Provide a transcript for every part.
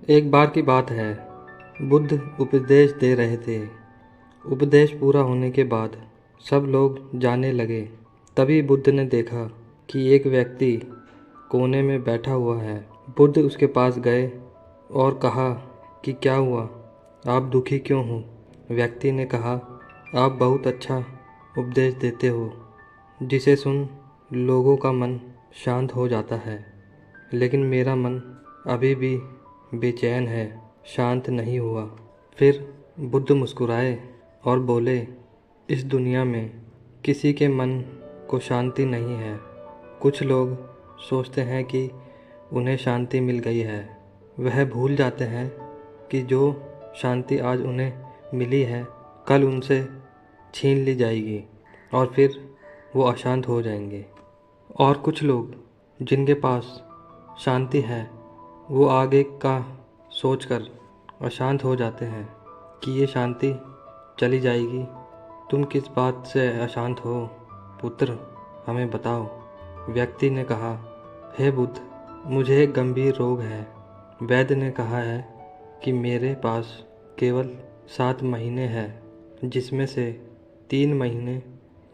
एक बार की बात है। बुद्ध उपदेश दे रहे थे। उपदेश पूरा होने के बाद सब लोग जाने लगे। तभी बुद्ध ने देखा कि एक व्यक्ति कोने में बैठा हुआ है। बुद्ध उसके पास गए और कहा कि क्या हुआ, आप दुखी क्यों हो? व्यक्ति ने कहा, आप बहुत अच्छा उपदेश देते हो, जिसे सुन लोगों का मन शांत हो जाता है, लेकिन मेरा मन अभी भी बेचैन है, शांत नहीं हुआ। फिर बुद्ध मुस्कुराए और बोले, इस दुनिया में किसी के मन को शांति नहीं है। कुछ लोग सोचते हैं कि उन्हें शांति मिल गई है। वह भूल जाते हैं कि जो शांति आज उन्हें मिली है कल उनसे छीन ली जाएगी और फिर वो अशांत हो जाएंगे। और कुछ लोग जिनके पास शांति है वो आगे का सोचकर अशांत हो जाते हैं कि ये शांति चली जाएगी। तुम किस बात से अशांत हो पुत्र, हमें बताओ। व्यक्ति ने कहा, हे बुद्ध, मुझे एक गंभीर रोग है। वैद्य ने कहा है कि मेरे पास केवल 7 महीने हैं, जिसमें से 3 महीने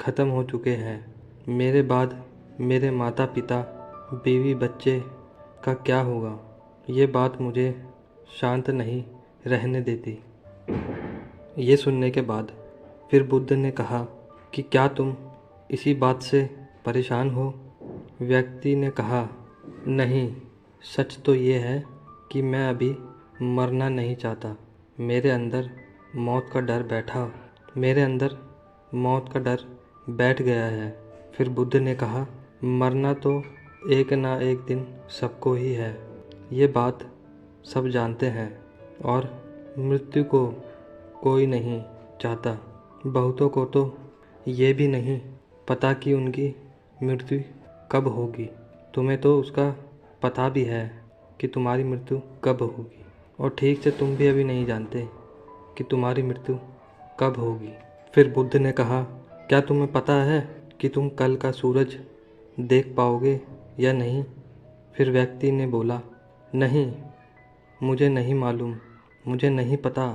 ख़त्म हो चुके हैं। मेरे बाद मेरे माता पिता, बीवी, बच्चे का क्या होगा? ये बात मुझे शांत नहीं रहने देती। ये सुनने के बाद फिर बुद्ध ने कहा कि क्या तुम इसी बात से परेशान हो? व्यक्ति ने कहा, नहीं, सच तो ये है कि मैं अभी मरना नहीं चाहता। मेरे अंदर मौत का डर बैठ गया है। फिर बुद्ध ने कहा, मरना तो एक ना एक दिन सबको ही है, ये बात सब जानते हैं, और मृत्यु को कोई नहीं चाहता। बहुतों को तो ये भी नहीं पता कि उनकी मृत्यु कब होगी। तुम्हें तो उसका पता भी है कि तुम्हारी मृत्यु कब होगी, और ठीक से तुम भी अभी नहीं जानते कि तुम्हारी मृत्यु कब होगी। फिर बुद्ध ने कहा, क्या तुम्हें पता है कि तुम कल का सूरज देख पाओगे या नहीं? फिर व्यक्ति ने बोला, नहीं, मुझे नहीं मालूम, मुझे नहीं पता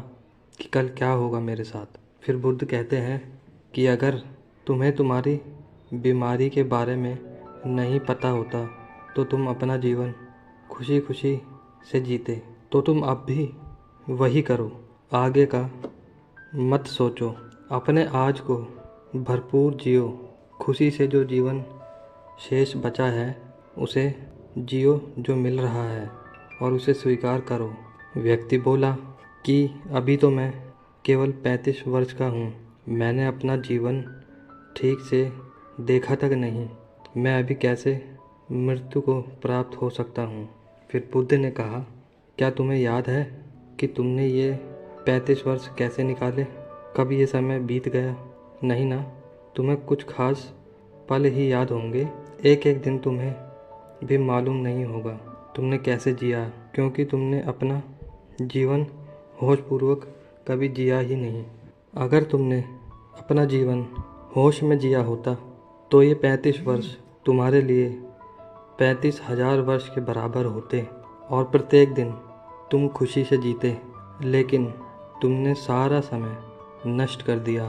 कि कल क्या होगा मेरे साथ। फिर बुद्ध कहते हैं कि अगर तुम्हें तुम्हारी बीमारी के बारे में नहीं पता होता तो तुम अपना जीवन खुशी खुशी से जीते। तो तुम अब भी वही करो, आगे का मत सोचो, अपने आज को भरपूर जियो। खुशी से जो जीवन शेष बचा है उसे जियो जो मिल रहा है, और उसे स्वीकार करो। व्यक्ति बोला कि अभी तो मैं केवल 35 वर्ष का हूँ, मैंने अपना जीवन ठीक से देखा तक नहीं, मैं अभी कैसे मृत्यु को प्राप्त हो सकता हूँ? फिर बुद्ध ने कहा, क्या तुम्हें याद है कि तुमने ये 35 वर्ष कैसे निकाले? कब ये समय बीत गया? नहीं ना? तुम्हें कुछ खास पल ही याद होंगे। एक एक दिन तुम्हें भी मालूम नहीं होगा तुमने कैसे जिया, क्योंकि तुमने अपना जीवन होशपूर्वक कभी जिया ही नहीं। अगर तुमने अपना जीवन होश में जिया होता तो ये 35 वर्ष तुम्हारे लिए 35,000 वर्ष के बराबर होते, और प्रत्येक दिन तुम खुशी से जीते। लेकिन तुमने सारा समय नष्ट कर दिया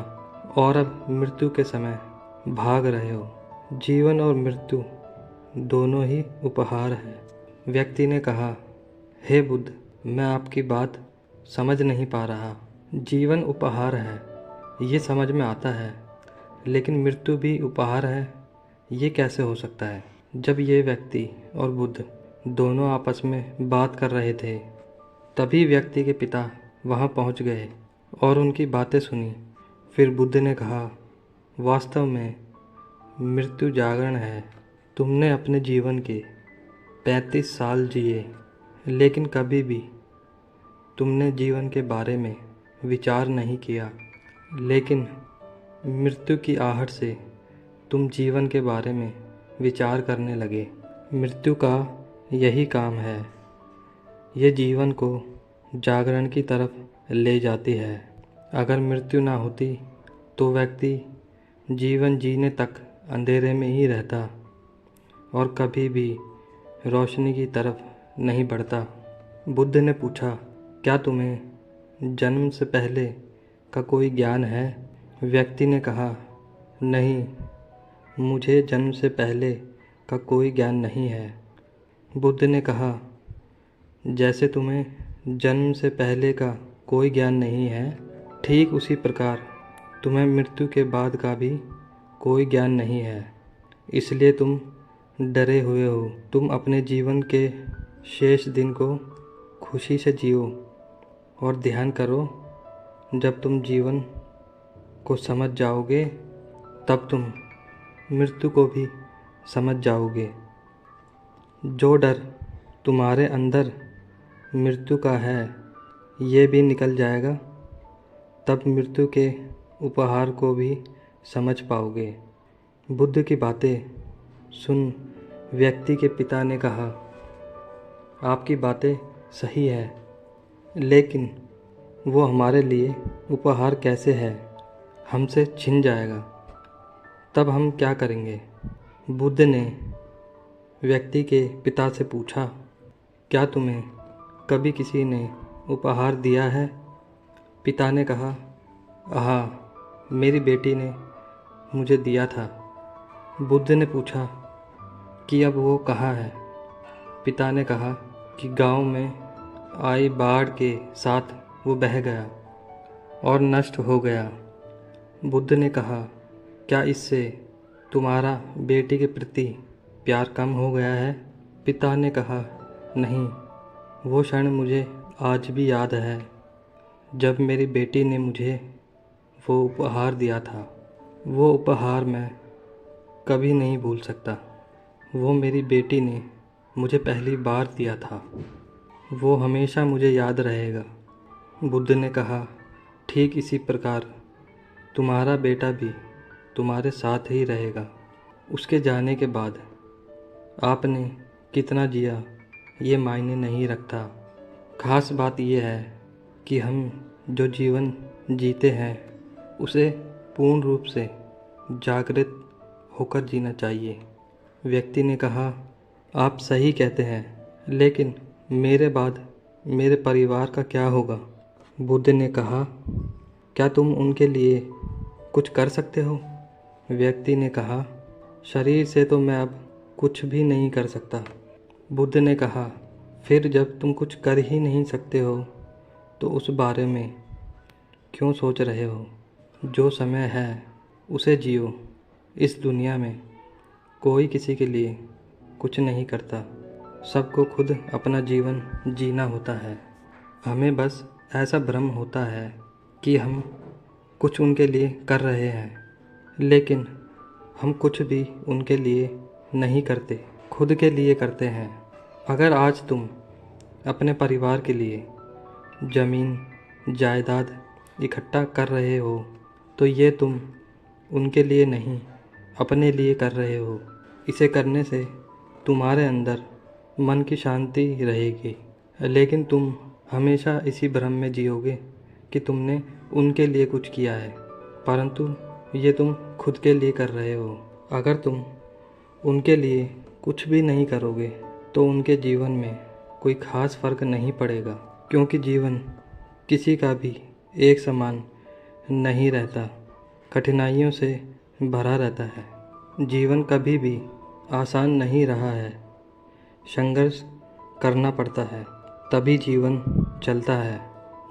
और अब मृत्यु के समय भाग रहे हो। जीवन और मृत्यु दोनों ही उपहार है। व्यक्ति ने कहा, हे बुद्ध, मैं आपकी बात समझ नहीं पा रहा। जीवन उपहार है, ये समझ में आता है, लेकिन मृत्यु भी उपहार है, ये कैसे हो सकता है? जब ये व्यक्ति और बुद्ध दोनों आपस में बात कर रहे थे, तभी व्यक्ति के पिता वहाँ पहुँच गए और उनकी बातें सुनी। फिर बुद्ध ने कहा, वास्तव में मृत्यु जागरण है। तुमने अपने जीवन के 35 साल जिए, लेकिन कभी भी तुमने जीवन के बारे में विचार नहीं किया। लेकिन मृत्यु की आहट से तुम जीवन के बारे में विचार करने लगे। मृत्यु का यही काम है, ये जीवन को जागरण की तरफ ले जाती है। अगर मृत्यु ना होती तो व्यक्ति जीवन जीने तक अंधेरे में ही रहता और कभी भी रोशनी की तरफ नहीं बढ़ता। बुद्ध ने पूछा, क्या तुम्हें जन्म से पहले का कोई ज्ञान है? व्यक्ति ने कहा, नहीं, मुझे जन्म से पहले का कोई ज्ञान नहीं है। बुद्ध ने कहा, जैसे तुम्हें जन्म से पहले का कोई ज्ञान नहीं है, ठीक उसी प्रकार तुम्हें मृत्यु के बाद का भी कोई ज्ञान नहीं है। इसलिए तुम डरे हुए हो। तुम अपने जीवन के शेष दिन को खुशी से जियो और ध्यान करो। जब तुम जीवन को समझ जाओगे तब तुम मृत्यु को भी समझ जाओगे। जो डर तुम्हारे अंदर मृत्यु का है ये भी निकल जाएगा, तब मृत्यु के उपहार को भी समझ पाओगे। बुद्ध की बातें सुन व्यक्ति के पिता ने कहा, आपकी बातें सही है, लेकिन वो हमारे लिए उपहार कैसे है? हमसे छिन जाएगा, तब हम क्या करेंगे? बुद्ध ने व्यक्ति के पिता से पूछा, क्या तुम्हें कभी किसी ने उपहार दिया है? पिता ने कहा, हाँ, मेरी बेटी ने मुझे दिया था। बुद्ध ने पूछा कि अब वो कहाँ है? पिता ने कहा कि गांव में आई बाढ़ के साथ वो बह गया और नष्ट हो गया। बुद्ध ने कहा, क्या इससे तुम्हारा बेटी के प्रति प्यार कम हो गया है? पिता ने कहा, नहीं, वो क्षण मुझे आज भी याद है जब मेरी बेटी ने मुझे वो उपहार दिया था। वो उपहार मैं कभी नहीं भूल सकता। वो मेरी बेटी ने मुझे पहली बार दिया था। वो हमेशा मुझे याद रहेगा। बुद्ध ने कहा, ठीक इसी प्रकार तुम्हारा बेटा भी तुम्हारे साथ ही रहेगा। उसके जाने के बाद आपने कितना जिया ये मायने नहीं रखता। खास बात यह है कि हम जो जीवन जीते हैं उसे पूर्ण रूप से जागृत होकर जीना चाहिए। व्यक्ति ने कहा, आप सही कहते हैं, लेकिन मेरे बाद मेरे परिवार का क्या होगा? बुद्ध ने कहा, क्या तुम उनके लिए कुछ कर सकते हो? व्यक्ति ने कहा, शरीर से तो मैं अब कुछ भी नहीं कर सकता। बुद्ध ने कहा, फिर जब तुम कुछ कर ही नहीं सकते हो तो उस बारे में क्यों सोच रहे हो? जो समय है उसे जियो। इस दुनिया में कोई किसी के लिए कुछ नहीं करता। सबको खुद अपना जीवन जीना होता है। हमें बस ऐसा भ्रम होता है कि हम कुछ उनके लिए कर रहे हैं, लेकिन हम कुछ भी उनके लिए नहीं करते, खुद के लिए करते हैं। अगर आज तुम अपने परिवार के लिए ज़मीन जायदाद इकट्ठा कर रहे हो तो ये तुम उनके लिए नहीं, अपने लिए कर रहे हो। इसे करने से तुम्हारे अंदर मन की शांति रहेगी, लेकिन तुम हमेशा इसी भ्रम में जियोगे कि तुमने उनके लिए कुछ किया है, परंतु ये तुम खुद के लिए कर रहे हो। अगर तुम उनके लिए कुछ भी नहीं करोगे तो उनके जीवन में कोई खास फर्क नहीं पड़ेगा, क्योंकि जीवन किसी का भी एक समान नहीं रहता, कठिनाइयों से भरा रहता है। जीवन कभी भी आसान नहीं रहा है, संघर्ष करना पड़ता है, तभी जीवन चलता है।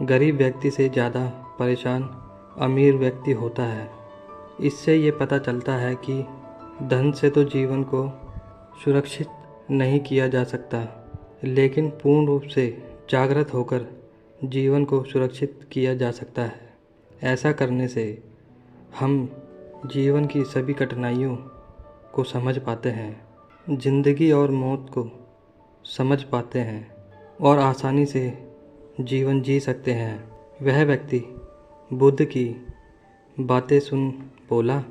गरीब व्यक्ति से ज़्यादा परेशान अमीर व्यक्ति होता है। इससे ये पता चलता है कि धन से तो जीवन को सुरक्षित नहीं किया जा सकता, लेकिन पूर्ण रूप से जागृत होकर जीवन को सुरक्षित किया जा सकता है। ऐसा करने से हम जीवन की सभी कठिनाइयों को समझ पाते हैं, जिंदगी और मौत को समझ पाते हैं और आसानी से जीवन जी सकते हैं। वह व्यक्ति बुद्ध की बातें सुन बोला,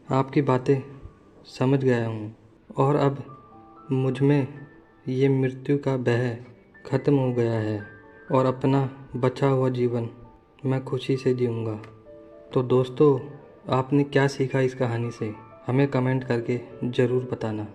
आपकी बातें समझ गया हूँ और अब मुझ में ये मृत्यु का भय खत्म हो गया है और अपना बचा हुआ जीवन मैं खुशी से जीऊँगा। तो दोस्तों, आपने क्या सीखा इस कहानी से? हमें कमेंट करके ज़रूर बताना।